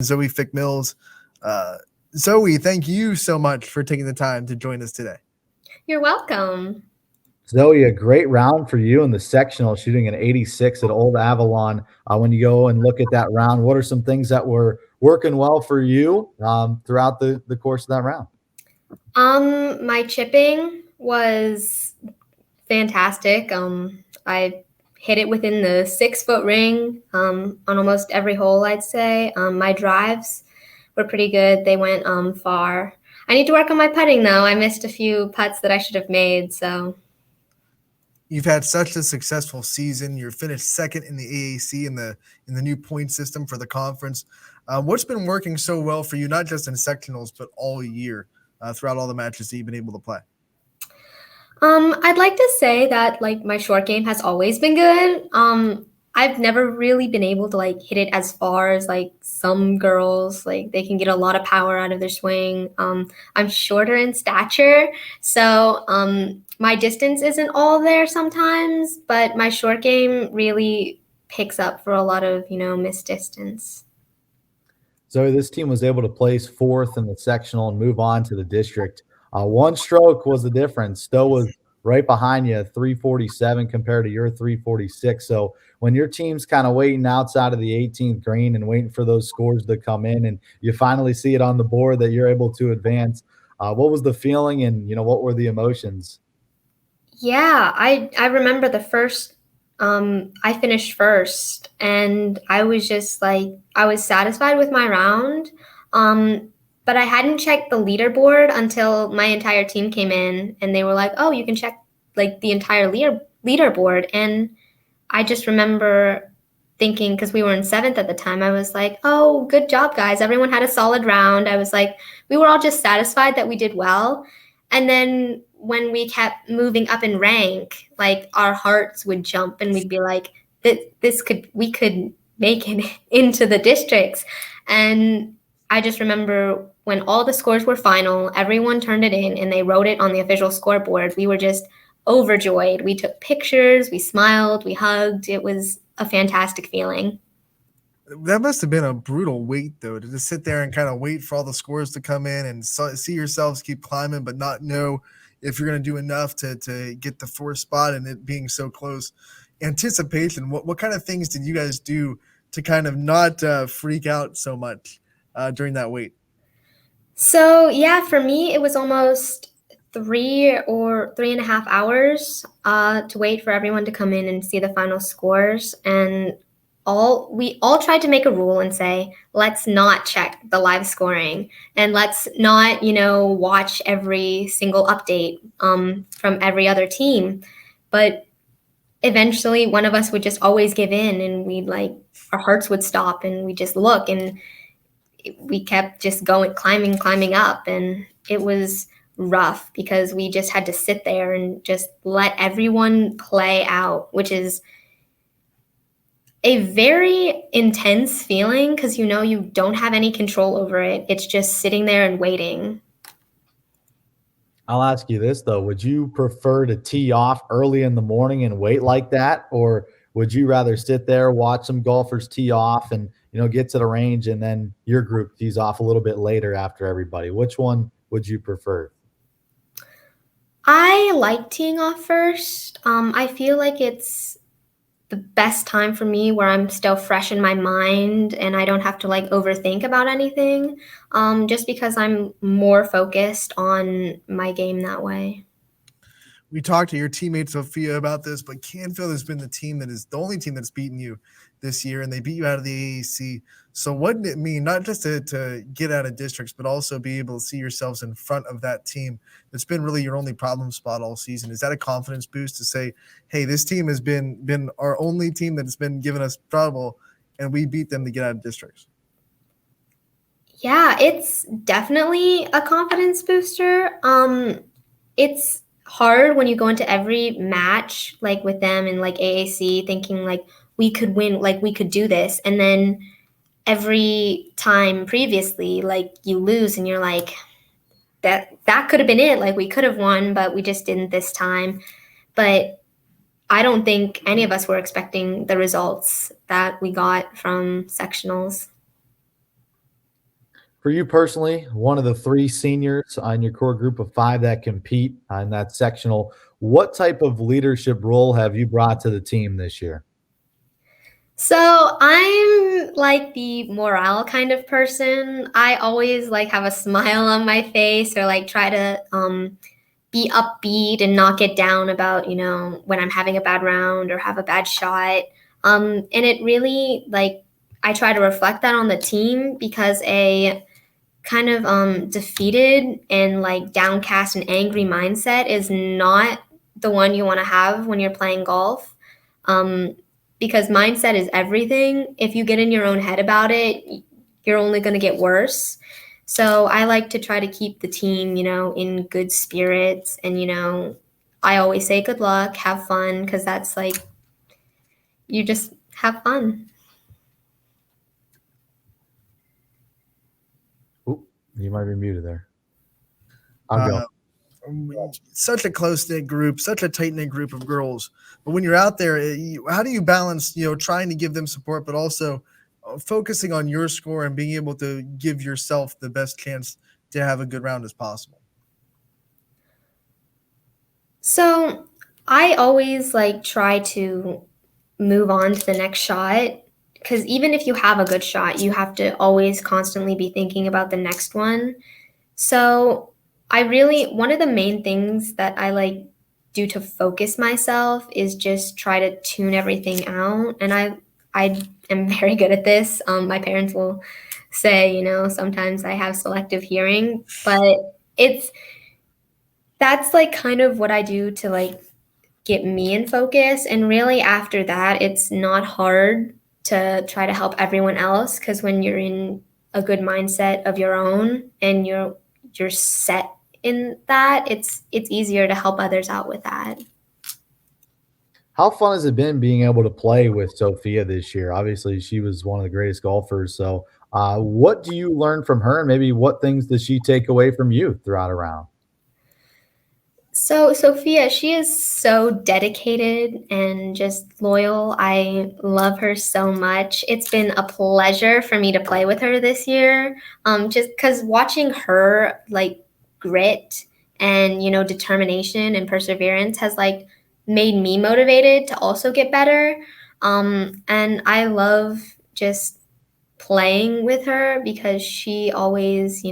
Zoey Fick-Mills. Zoey, thank you so much for taking the time to join us today. You're welcome. Zoe, a great round for you in the sectional, shooting an 86 at Old Avalon. When you go and look at that round, what are some things that were working well for you throughout the course of that round? My chipping was fantastic. I hit it within the 6-foot ring on almost every hole, I'd say. My drives were pretty good. They went far. I need to work on my putting, though. I missed a few putts that I should have made, so. You've had such a successful season. You're finished second in the AAC in the new point system for the conference. What's been working so well for you, not just in sectionals, but all year throughout all the matches that you've been able to play? I'd like to say that like my short game has always been good. I've never really been able to like hit it as far as like some girls. Like they can get a lot of power out of their swing. I'm shorter in stature, so my distance isn't all there sometimes, but my short game really picks up for a lot of, missed distance. So this team was able to place fourth in the sectional and move on to the district. One stroke was the difference. Stowe was right behind you, 347 compared to your 346. So when your team's kind of waiting outside of the 18th green and waiting for those scores to come in, and you finally see it on the board that you're able to advance, what was the feeling and what were the emotions? Yeah, I remember the first I finished first, and I was just like, I was satisfied with my round. But I hadn't checked the leaderboard until my entire team came in, and they were like, "Oh, you can check like the entire leaderboard." And I just remember thinking, because we were in 7th at the time, I was like, "Oh, good job, guys! Everyone had a solid round." I was like, we were all just satisfied that we did well. And then when we kept moving up in rank, like our hearts would jump, and we'd be like, we could make it into the districts. And I just remember when all the scores were final, everyone turned it in and they wrote it on the official scoreboard. We were just overjoyed. We took pictures, we smiled, we hugged. It was a fantastic feeling. That must have been a brutal wait, though, to just sit there and kind of wait for all the scores to come in and see yourselves keep climbing, but not know if you're going to do enough to get the 4th spot and it being so close. Anticipation, what kind of things did you guys do to kind of not freak out so much during that wait? So, yeah, for me, it was almost 3.5 hours to wait for everyone to come in and see the final scores. And we all tried to make a rule and say, let's not check the live scoring, and let's not, watch every single update from every other team. But eventually one of us would just always give in, and our hearts would stop, and we just look, and we kept just going, climbing up. And it was rough because we just had to sit there and just let everyone play out, which is a very intense feeling because you don't have any control over it. It's just sitting there and waiting. I'll ask you this, though. Would you prefer to tee off early in the morning and wait like that? Or would you rather sit there, watch some golfers tee off and, get to the range, and then your group tees off a little bit later after everybody? Which one would you prefer? I like teeing off first. I feel like it's the best time for me where I'm still fresh in my mind and I don't have to overthink about anything, just because I'm more focused on my game that way. We talked to your teammate Sophia about this, but Canfield has been the only team that's beaten you this year, and they beat you out of the AAC. So what did it mean, not just to get out of districts, but also be able to see yourselves in front of that team that's been really your only problem spot all season? Is that a confidence boost to say, hey, this team has been our only team that has been giving us trouble, and we beat them to get out of districts? Yeah, it's definitely a confidence booster. It's hard when you go into every match with them in AAC thinking we could win, we could do this, and then every time previously you lose and you're like, that could have been it, we could have won, but we just didn't this time. But I don't think any of us were expecting the results that we got from sectionals. For you personally, one of the three seniors in your core group of five that compete in that sectional, what type of leadership role have you brought to the team this year? So I'm like the morale kind of person. I always like have a smile on my face or like try to be upbeat and not get down about, when I'm having a bad round or have a bad shot. And it really like I try to reflect that on the team because a kind of defeated and like downcast and angry mindset is not the one you want to have when you're playing golf. Um, because mindset is everything. If you get in your own head about it, you're only going to get worse. So I like to try to keep the team, in good spirits. And, I always say good luck, have fun, because that's like, you just have fun. Oop, you might be muted there. I'll go. Such a close knit group, such a tight knit group of girls. But when you're out there, how do you balance, trying to give them support, but also focusing on your score and being able to give yourself the best chance to have a good round as possible? So I always like try to move on to the next shot because even if you have a good shot, you have to always constantly be thinking about the next one. So one of the main things that I like do to focus myself is just try to tune everything out. And I am very good at this. My parents will say, sometimes I have selective hearing, but that's like kind of what I do to like get me in focus. And really after that, it's not hard to try to help everyone else because when you're in a good mindset of your own and you're set in that, it's easier to help others out with that. How fun has it been being able to play with Sophia this year? Obviously, she was one of the greatest golfers. So, what do you learn from her, and maybe what things does she take away from you throughout a round? So Sophia, she is so dedicated and just loyal. I love her so much. It's been a pleasure for me to play with her this year. Just because watching her like grit and determination and perseverance has like made me motivated to also get better. And I love just playing with her because she always,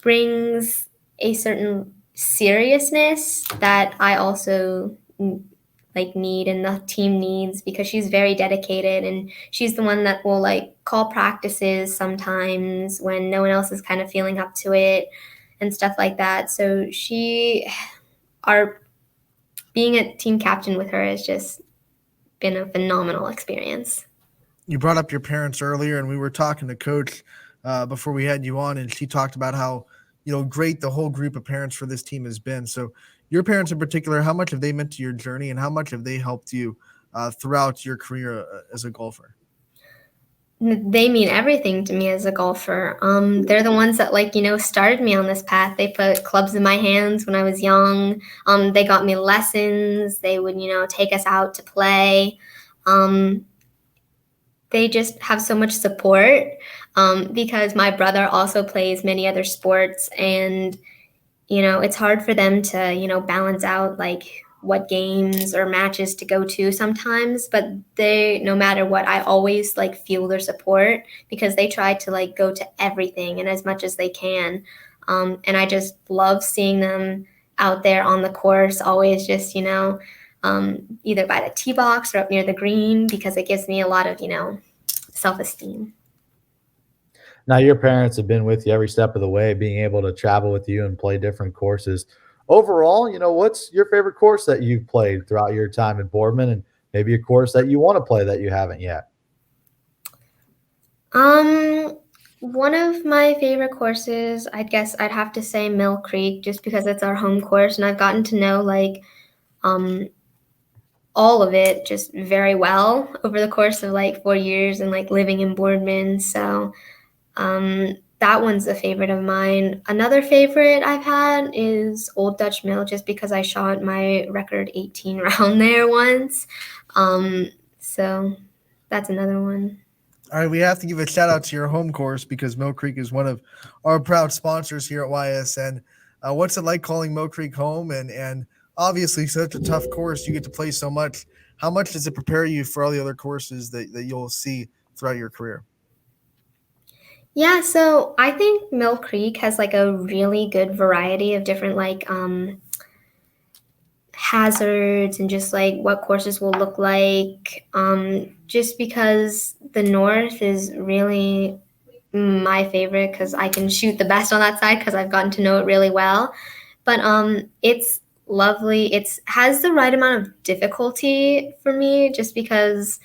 brings a certain seriousness that I also like need and the team needs because she's very dedicated and she's the one that will like call practices sometimes when no one else is kind of feeling up to it and stuff like that. So our being a team captain with her has just been a phenomenal experience. You brought up your parents earlier, and we were talking to Coach before we had you on, and she talked about how great the whole group of parents for this team has been. So, your parents in particular, how much have they meant to your journey, and how much have they helped you throughout your career as a golfer? They mean everything to me as a golfer. They're the ones that like started me on this path. They put clubs in my hands when I was young. They got me lessons. They would take us out to play. Um, they just have so much support because my brother also plays many other sports and it's hard for them to balance out like what games or matches to go to sometimes, but no matter what, I always like feel their support because they try to like go to everything and as much as they can. And I just love seeing them out there on the course, always just either by the tee box or up near the green because it gives me a lot of self-esteem. Now, your parents have been with you every step of the way, being able to travel with you and play different courses. Overall, what's your favorite course that you've played throughout your time at Boardman, and maybe a course that you want to play that you haven't yet? One of my favorite courses, I guess I'd have to say Mill Creek, just because it's our home course, and I've gotten to know like um all of it just very well over the course of like 4 years and like living in Boardman. So that one's a favorite of mine. Another favorite I've had is Old Dutch Mill, just because I shot my record 18 round there once. So that's another one. All right, we have to give a shout out to your home course because Mill Creek is one of our proud sponsors here at YSN. What's it like calling Mill Creek home? And obviously, such a tough course. You get to play so much. How much does it prepare you for all the other courses that you'll see throughout your career? Yeah, so I think Mill Creek has like a really good variety of different like hazards and just like what courses will look like. Just because the north is really my favorite because I can shoot the best on that side because I've gotten to know it really well. But it's lovely. It's has the right amount of difficulty for me just because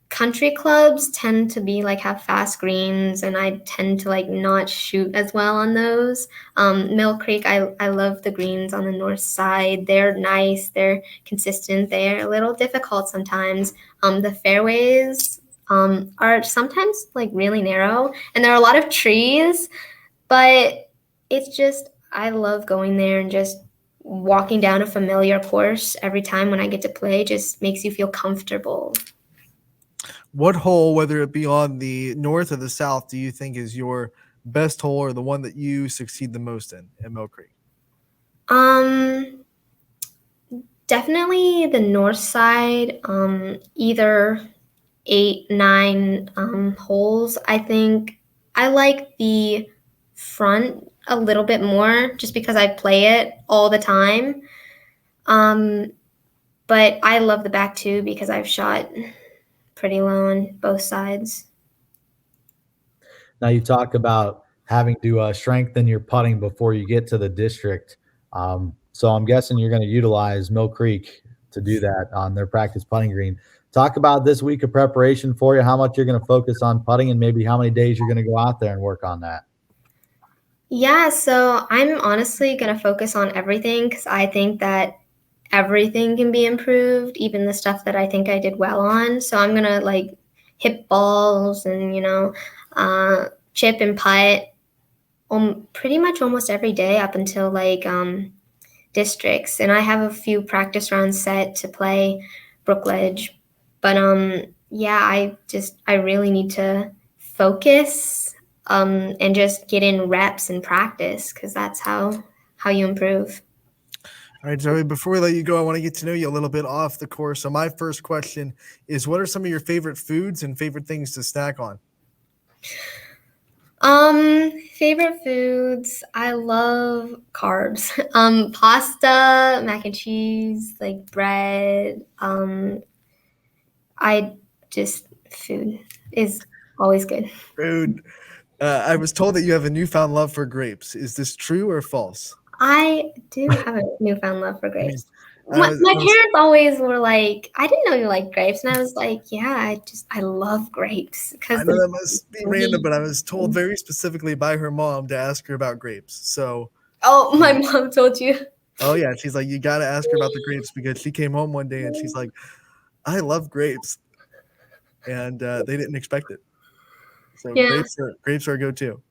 country clubs tend to be like have fast greens and I tend to like not shoot as well on those. Mill Creek, I love the greens on the north side. They're nice, they're consistent, they're a little difficult sometimes. The fairways are sometimes like really narrow and there are a lot of trees, but it's just I love going there and just walking down a familiar course every time when I get to play just makes you feel comfortable. What hole, whether it be on the north or the south, do you think is your best hole or the one that you succeed the most in at Mill Creek? Definitely the north side, either 8, 9 holes. I think I like the front a little bit more just because I play it all the time. But I love the back too because I've shot pretty low on both sides. Now you talk about having to strengthen your putting before you get to the district. So I'm guessing you're going to utilize Mill Creek to do that on their practice putting green. Talk about this week of preparation for you, how much you're going to focus on putting, and maybe how many days you're going to go out there and work on that. Yeah, so I'm honestly going to focus on everything because I think that everything can be improved, even the stuff that I think I did well on. So I'm going to like hit balls and, chip and putt pretty much almost every day up until like districts. And I have a few practice rounds set to play Brookledge. But yeah, I really need to focus and just get in reps and practice because that's how you improve. All right, Zoey, before we let you go, I want to get to know you a little bit off the course. So my first question is, what are some of your favorite foods and favorite things to snack on? Favorite foods. I love carbs. Pasta, mac and cheese, like bread. Food is always good. Food. I was told that you have a newfound love for grapes. Is this true or false? I do have a newfound love for grapes. I My parents always were like, I didn't know you liked grapes. And I was like, yeah, I love grapes. I know that must be random, but I was told very specifically by her mom to ask her about grapes. So, oh, my mom told you? Oh, yeah. She's like, you got to ask her about the grapes because she came home one day and she's like, I love grapes. And they didn't expect it. So Yeah. grapes are a go-to.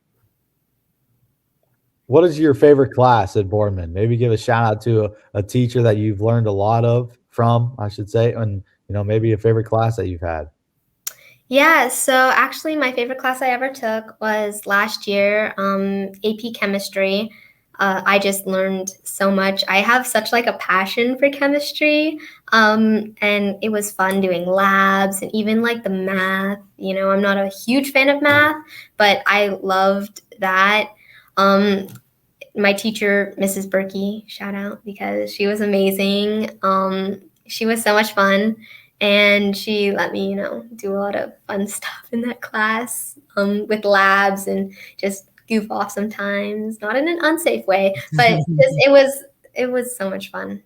What is your favorite class at Boardman? Maybe give a shout out to a teacher that you've learned a lot from, I should say, and maybe a favorite class that you've had. Yeah, so actually my favorite class I ever took was last year, AP Chemistry. I just learned so much. I have such like a passion for chemistry, and it was fun doing labs and even like the math. I'm not a huge fan of math, but I loved that. My teacher, Mrs. Berkey, shout out because she was amazing. She was so much fun. And she let me, do a lot of fun stuff in that class with labs and just goof off sometimes, not in an unsafe way, but it was so much fun.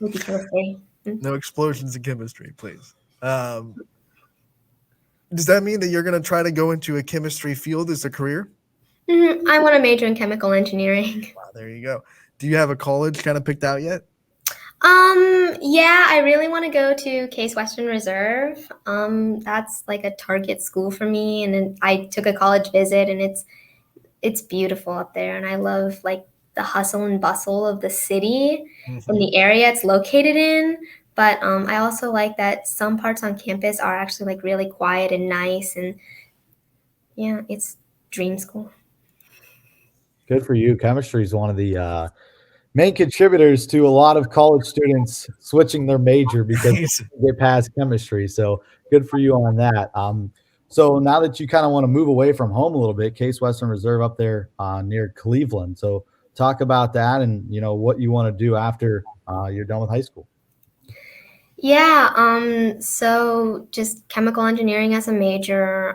Chemistry. No explosions in chemistry, please. Does that mean that you're going to try to go into a chemistry field as a career? I want to major in chemical engineering. Wow, there you go. Do you have a college kind of picked out yet? Yeah, I really want to go to Case Western Reserve. That's like a target school for me. And then I took a college visit and it's beautiful up there. And I love like the hustle and bustle of the city and the area it's located in. But I also like that some parts on campus are actually like really quiet and nice, and yeah, it's dream school. Good for you. Chemistry is one of the main contributors to a lot of college students switching their major because Nice. they get past chemistry. So good for you on that. So now that you kind of want to move away from home a little bit, Case Western Reserve up there near Cleveland. So talk about that and what you want to do after you're done with high school. Yeah, so just chemical engineering as a major.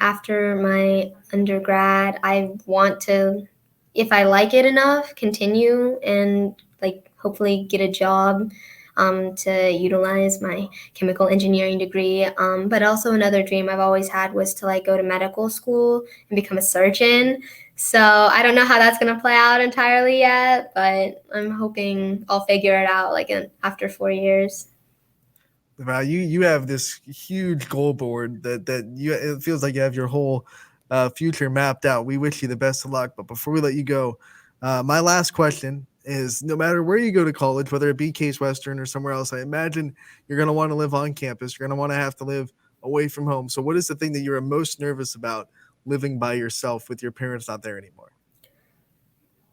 After my undergrad, I want to, if I like it enough, continue and like hopefully get a job to utilize my chemical engineering degree. But also another dream I've always had was to like go to medical school and become a surgeon. So I don't know how that's gonna play out entirely yet, but I'm hoping I'll figure it out like after 4 years. Wow, you have this huge goal board that you it feels like you have your whole future mapped out. We wish you the best of luck. But before we let you go, my last question is: no matter where you go to college, whether it be Case Western or somewhere else, I imagine you're going to want to live on campus. You're going to want to have to live away from home. So, what is the thing that you're most nervous about living by yourself with your parents not there anymore?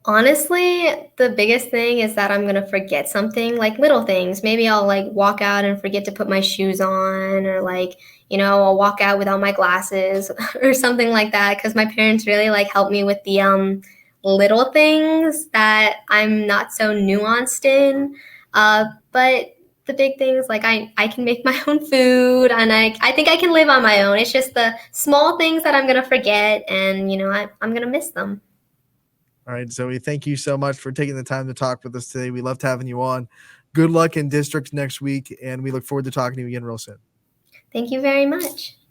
Honestly, the biggest thing is that I'm gonna forget something, like little things. Maybe I'll like walk out and forget to put my shoes on, or like, I'll walk out without my glasses or something like that. Because my parents really like help me with the little things that I'm not so nuanced in. But the big things, like I can make my own food, and I think I can live on my own. It's just the small things that I'm gonna forget, and I'm gonna miss them. All right, Zoe, thank you so much for taking the time to talk with us today. We loved having you on. Good luck in districts next week, and we look forward to talking to you again real soon. Thank you very much.